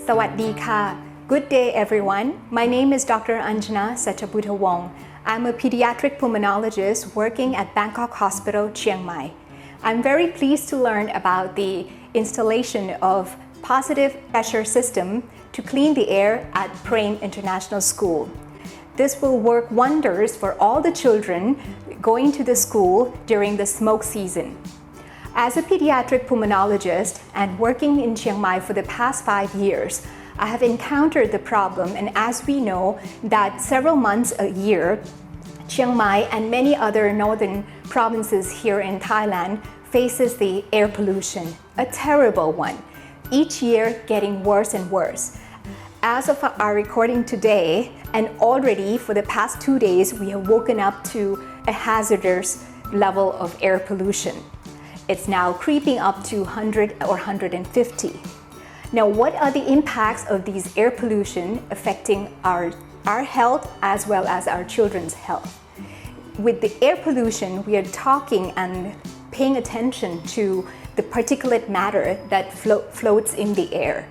Sawadika. Good day, everyone. My name is Dr.Anjana Sachabudhawong. I'm a pediatric pulmonologist working at Bangkok Hospital, Chiang Mai. I'm very pleased to learn about the installation of positive pressure system to clean the air at Prem International School. This will work wonders for all the children going to the school during the smoke season. As a pediatric pulmonologist and working in Chiang Mai for the past 5 years, I have encountered the problem, and as we know that several months a year, Chiang Mai and many other northern provinces here in Thailand faces the air pollution, a terrible one, each year getting worse and worse. As of our recording today, and already for the past 2 days, we have woken up to a hazardous level of air pollution. It's now creeping up to 100 or 150. Now, what are the impacts of these air pollution affecting our health as well as our children's health? With the air pollution, we are talking and paying attention to the particulate matter that floats in the air.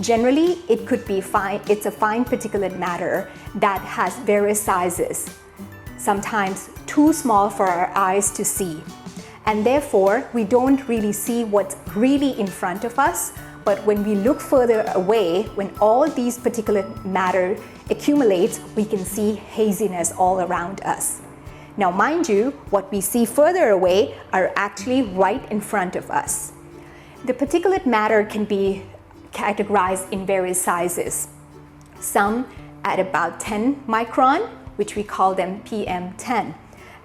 Generally, it could be fine. It's a fine particulate matter that has various sizes, sometimes too small for our eyes to see. And therefore, we don't really see what's really in front of us. But when we look further away, when all these particulate matter accumulates, we can see haziness all around us. Now, mind you, what we see further away are actually right in front of us. The particulate matter can be categorized in various sizes. Some at about 10 micron, which we call them PM10.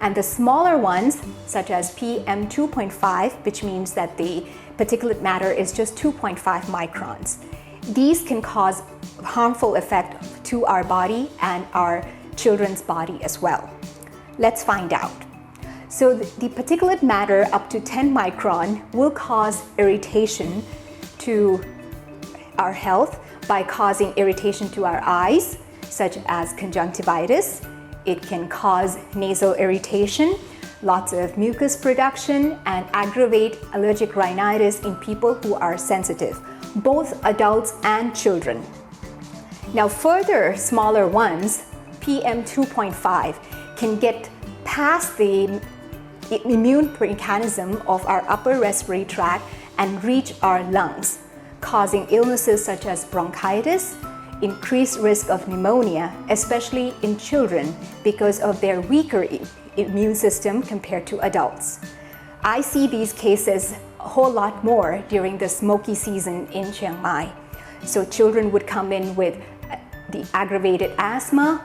And the smaller ones, such as PM2.5, which means that the particulate matter is just 2.5 microns. These can cause harmful effect to our body and our children's body as well. Let's find out. So the particulate matter up to 10 micron will cause irritation to our health by causing irritation to our eyes, such as conjunctivitis. It can cause nasal irritation, lots of mucus production, and aggravate allergic rhinitis in people who are sensitive, both adults and children. Now, further smaller ones, PM2.5, can get past the immune mechanism of our upper respiratory tract and reach our lungs, causing illnesses such as bronchitis, increased risk of pneumonia, especially in children because of their weaker immune system compared to adults. I see these cases a whole lot more during the smoky season in Chiang Mai. So children would come in with the aggravated asthma,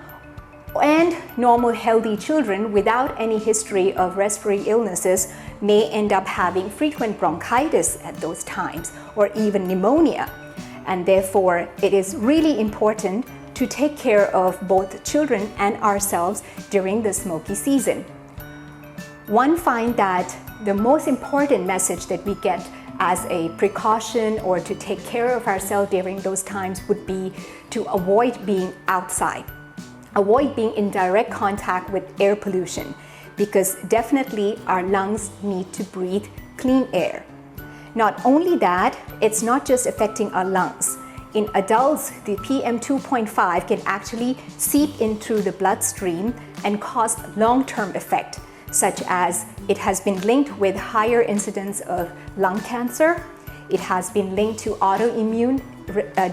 and normal healthy children without any history of respiratory illnesses may end up having frequent bronchitis at those times, or even pneumonia. And therefore, it is really important to take care of both children and ourselves during the smoky season. One finds that the most important message that we get as a precaution or to take care of ourselves during those times would be to avoid being outside. Avoid being in direct contact with air pollution, because definitely our lungs need to breathe clean air. Not only that, it's not just affecting our lungs. In adults, the PM2.5 can actually seep in through the bloodstream and cause long-term effect, such as it has been linked with higher incidence of lung cancer. It has been linked to autoimmune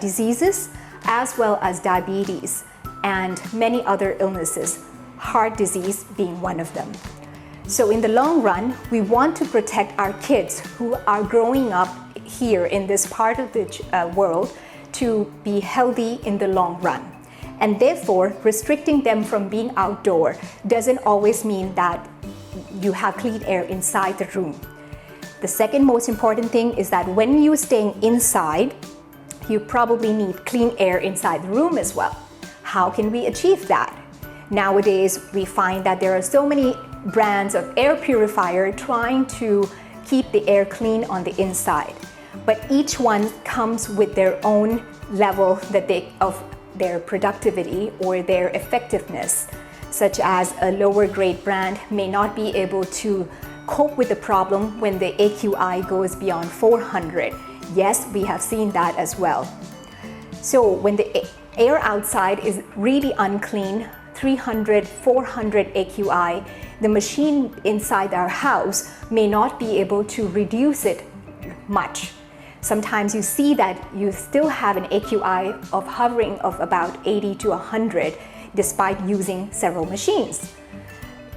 diseases, as well as diabetes and many other illnesses, heart disease being one of them. So in the long run, we want to protect our kids who are growing up here in this part of the world to be healthy in the long run. And therefore, restricting them from being outdoor doesn't always mean that you have clean air inside the room. The second most important thing is that when you're staying inside, you probably need clean air inside the room as well. How can we achieve that? Nowadays, we find that there are so many brands of air purifier trying to keep the air clean on the inside. But each one comes with their own level of their productivity or their effectiveness, such as a lower grade brand may not be able to cope with the problem when the AQI goes beyond 400. Yes, we have seen that as well. So when the air outside is really unclean, 300, 400 AQI, the machine inside our house may not be able to reduce it much. Sometimes you see that you still have an AQI of hovering of about 80 to 100 despite using several machines.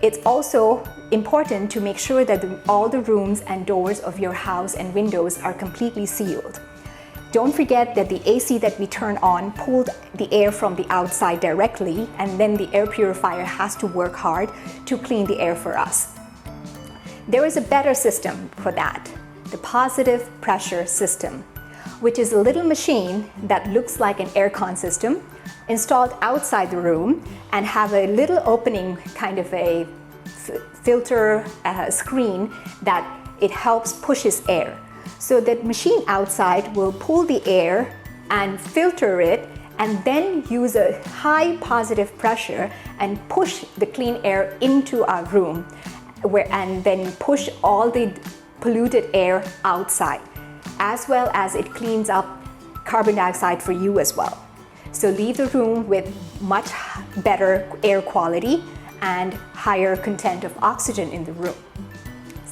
It's also important to make sure that all the rooms and doors of your house and windows are completely sealed. Don't forget that the AC that we turn on pulled the air from the outside directly, and then the air purifier has to work hard to clean the air for us. There is a better system for that, the positive pressure system, which is a little machine that looks like an aircon system installed outside the room and have a little opening, kind of a filter screen that it helps pushes air. So that machine outside will pull the air and filter it and then use a high positive pressure and push the clean air into our room and then push all the polluted air outside, as well as it cleans up carbon dioxide for you as well. So leave the room with much better air quality and higher content of oxygen in the room.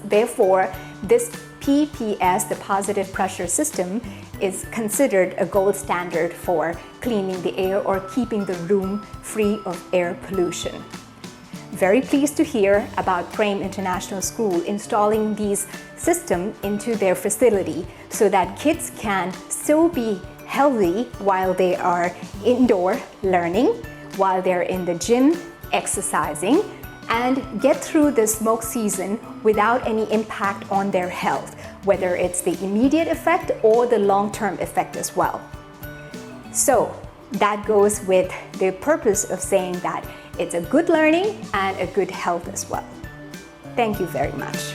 Therefore, this PPS, the positive pressure system, is considered a gold standard for cleaning the air or keeping the room free of air pollution. Very pleased to hear about Prem International School installing these systems into their facility so that kids can still be healthy while they are indoor learning, while they're in the gym exercising, and get through the smoke season without any impact on their health, whether it's the immediate effect or the long-term effect as well. So that goes with the purpose of saying that it's a good learning and a good health as well. Thank you very much.